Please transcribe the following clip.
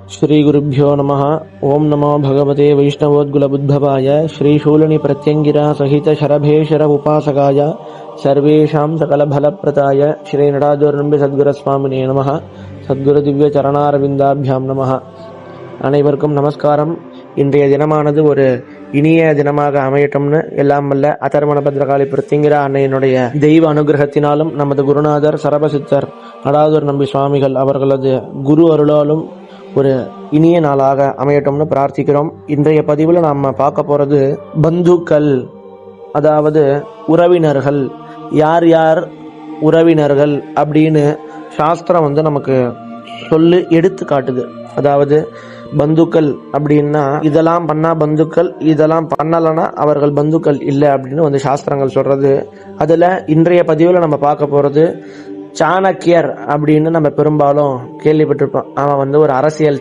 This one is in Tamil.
श्रीगुरुभ्यो नमः। ओं नमो भगवते वैष्णवोद्गुलबुद्धवाय श्रीशूलिनी प्रत्यंगिरा सहित शरभेशर उपासकाय सर्वेषां सकलफलप्रदाय श्री नटादूरनम्बि सद्गुरुस्वामिने नमः। सद्गुरु दिव्य चरणारविन्दाभ्यां नमः. அனைவருக்கும் நமஸ்காரம். இன்றைய தினமானது ஒரு இனிய தினமாக அமையட்டும்னு எல்லாம் வல்ல அதர்வண பத்ரகாளி பிரத்யங்கிரா அன்னையினுடைய தெய்வ அனுகிரகத்தினாலும் நமது குருநாதர் சரபசித்தர் நடாதூர் நம்பி சுவாமிகள் அவர்களது குரு அருளாலும் ஒரு இனிய நாளாக அமையட்டும்னு பிரார்த்திக்கிறோம். இன்றைய பதிவில் நாம் பார்க்க போறது பந்துக்கள், அதாவது உறவினர்கள். யார் யார் உறவினர்கள் அப்படின்னு சாஸ்திரம் நமக்கு சொல்லி எடுத்து காட்டுது. அதாவது பந்துக்கள் அப்படின்னா இதெல்லாம் பண்ணா பந்துக்கள், இதெல்லாம் பண்ணலன்னா அவர்கள் பந்துக்கள் இல்லை அப்படின்னு சாஸ்திரங்கள் சொல்றது. அதுல இன்றைய பதிவில் நம்ம பார்க்க போறது சாணக்கியர் அப்படின்னு நம்ம பெரும்பாலும் கேள்விப்பட்டிருப்போம். அவன் ஒரு அரசியல்